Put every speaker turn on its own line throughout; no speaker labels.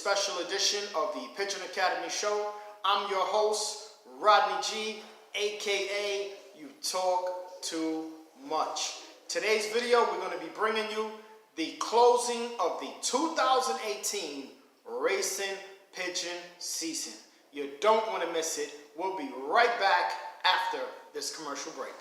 special edition of the Pigeon Academy Show. I'm your host, Rodney G, aka You Talk Too Much. Today's video, we're going to be bringing you the closing of the 2018 racing pigeon season. You don't want to miss it. We'll be right back after this commercial break.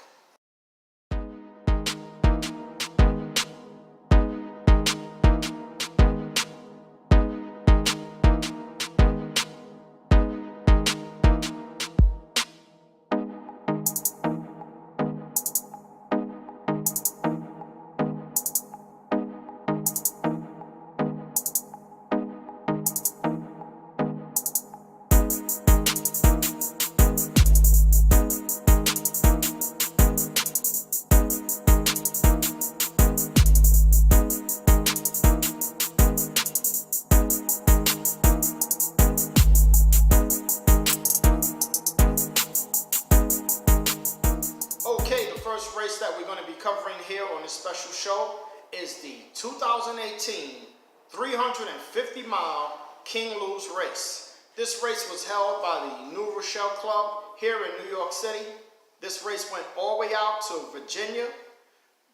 Okay, the first race that we're going to be covering here on this special show is the 2018 350-mile King Louis race. This race was held by the New Rochelle Club here in New York City. This race went all the way out to Virginia.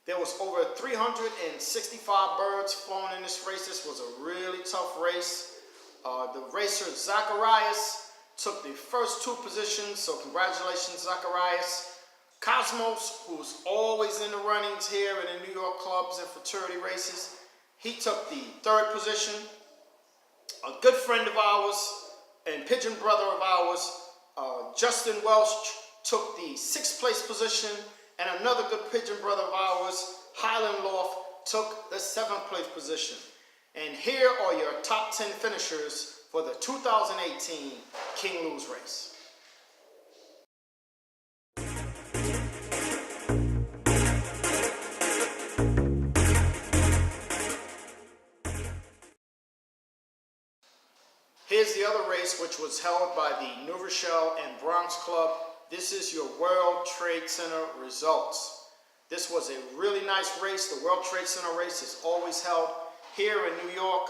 There was over 365 birds flown in this race. This was a really tough race. The racer Zacharias took the first two positions, so congratulations, Zacharias. Cosmos, who's always in the runnings here in the New York clubs and fraternity races, he took the third position. A good friend of ours and pigeon brother of ours, Justin Welch, took the sixth place position, and another good pigeon brother of ours, Highland Loft, took the seventh place position. And here are your top 10 finishers for the 2018 King Louis race. Here's the other race, which was held by the New Rochelle and Bronx Club. This is your World Trade Center results. This was a really nice race. The World Trade Center race is always held here in New York.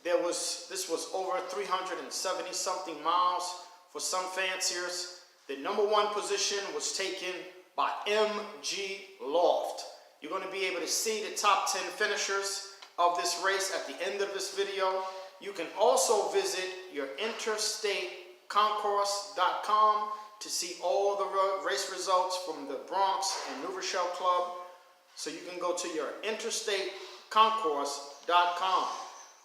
This was over 370 something miles for some fanciers. The number one position was taken by MG Loft. You're going to be able to see the top 10 finishers of this race at the end of this video. You can also visit your interstateconcourse.com to see all the race results from the Bronx and New Rochelle Club. So you can go to your interstateconcourse.com.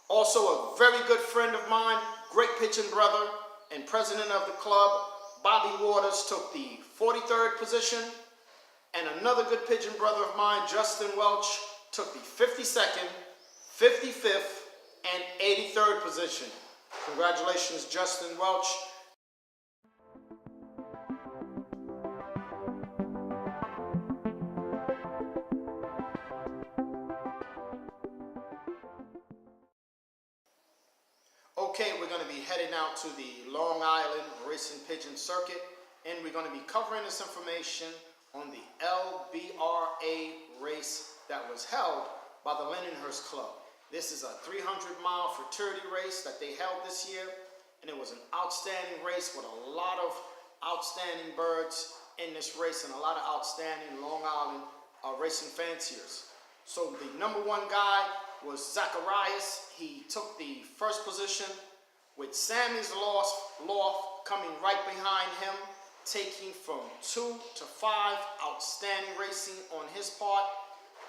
Also, a very good friend of mine, great pigeon brother and president of the club, Bobby Waters, took the 43rd position. And another good pigeon brother of mine, Justin Welch, took the 52nd, 55th, and 83rd position. Congratulations, Justin Welch. Okay, we're going to be heading out to the Long Island Racing Pigeon Circuit, and we're going to be covering this information on the LBRA race that was held by the Lindenhurst Club. This is a 300-mile fraternity race that they held this year, and it was an outstanding race with a lot of outstanding birds in this race and a lot of outstanding Long Island racing fanciers. So the number one guy was Zacharias. He took the first position with Sammy's Loft coming right behind him, taking from 2 to 5. Outstanding racing on his part.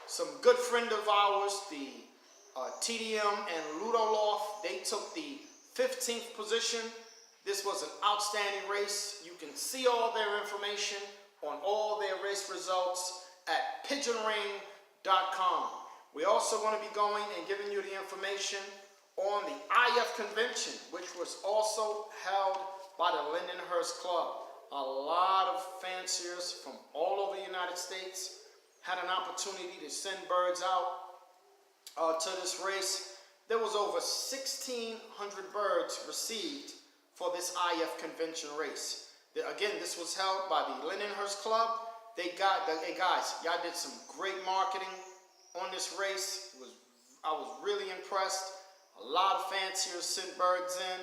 Some good friend of ours, the TDM and Ludo Loft, they took the 15th position. This was an outstanding race. You can see all their information on all their race results at pigeonring.com. We're also going to be going and giving you the information on the IF convention, which was also held by the Lindenhurst Club. A lot of fanciers from all over the United States had an opportunity to send birds out to this race. There was over 1,600 birds received for this IF convention race. Again, this was held by the Lindenhurst Club. Hey guys, y'all did some great marketing on this race. I was really impressed. A lot of fanciers sent birds in.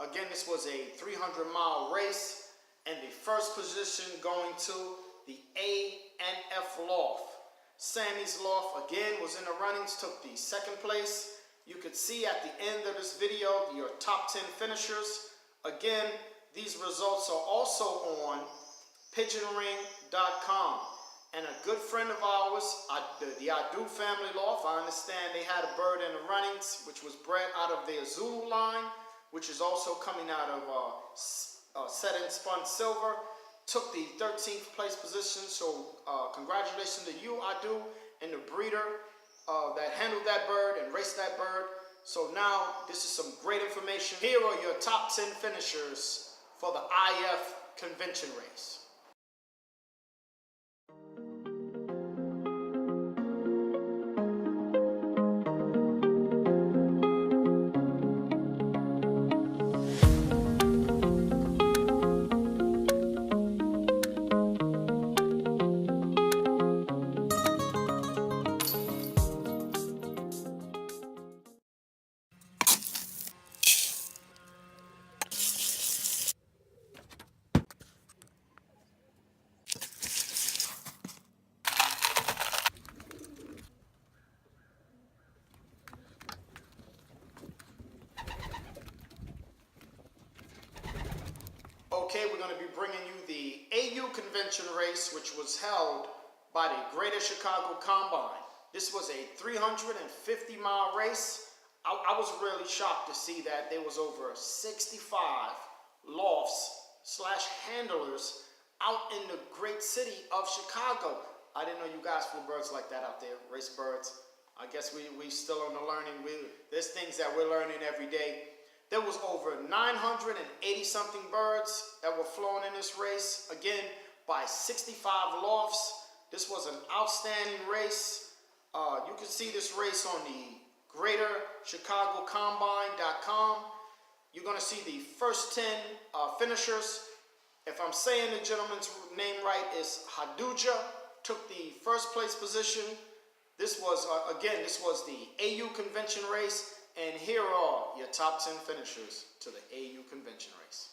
Again, this was a 300-mile race, and the first position going to the A and F loft. Sammy's loft again was in the runnings, took the second place. You could see at the end of this video your top 10 finishers. Again, these results are also on pigeonring.com. And a good friend of ours, the Adu family loft, I understand they had a bird in the runnings, which was bred out of their Zulu line, which is also coming out of set and spun silver. Took the 13th place position, so congratulations to you, Adu, and the breeder that handled that bird and raced that bird. So now, this is some great information. Here are your top 10 finishers for the IF convention race. Okay, we're going to be bringing you the AU convention race, which was held by the Greater Chicago Combine. This was a 350-mile race. I was really shocked to see that there was over 65 lofts/handlers out in the great city of Chicago. I didn't know you guys flew birds like that out there, race birds. I guess we still on the learning. There's things that we're learning every day. There was over 980-something birds that were flown in this race, again, by 65 lofts. This was an outstanding race. You can see this race on the GreaterChicagoCombine.com. You're going to see the first 10 finishers. If I'm saying the gentleman's name right, is Haduja, took the first place position. This was, this was the AU convention race. And here are your top 10 finishers to the AU convention race.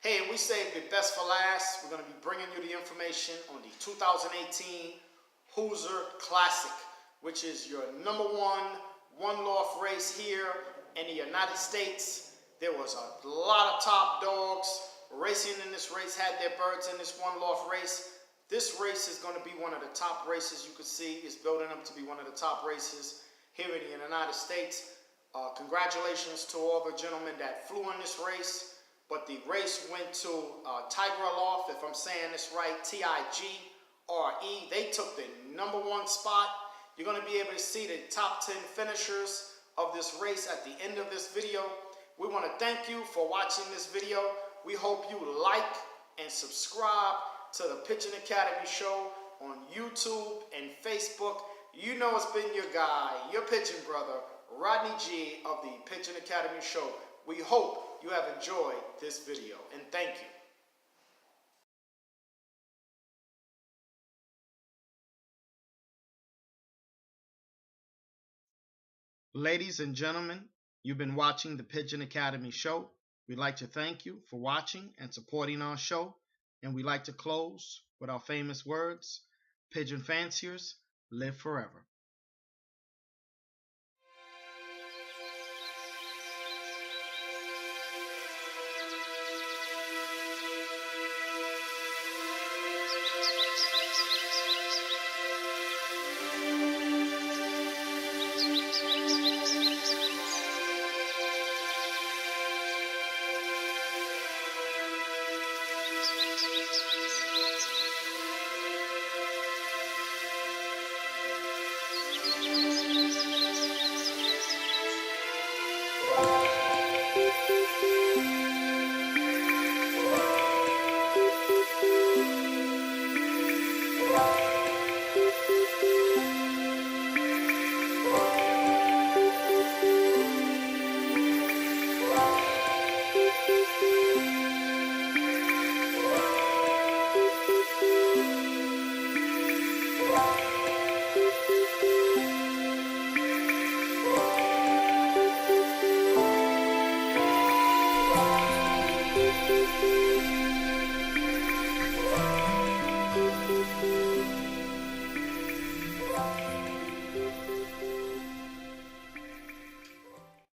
Hey, and we saved the best for last. We're going to be bringing you the information on the 2018 Hoosier Classic, which is your number one loft race here in the United States. There was a lot of top dogs racing in this race, had their birds in this one loft race. This race is going to be one of the top races you can see. It's building up to be one of the top races here in the United States. Congratulations to all the gentlemen that flew in this race. But the race went to Tiger Loft, if I'm saying this right, Tigre. They took the number one spot. You're going to be able to see the top 10 finishers of this race at the end of this video. We want to thank you for watching this video. We hope you like and subscribe to the Pigeon Academy Show on YouTube and Facebook. You know it's been your guy, your pigeon brother, Rodney G of the Pigeon Academy Show. We hope you have enjoyed this video, and thank you. Ladies and gentlemen, you've been watching the Pigeon Academy Show. We'd like to thank you for watching and supporting our show, and we'd like to close with our famous words, Pigeon Fanciers live forever.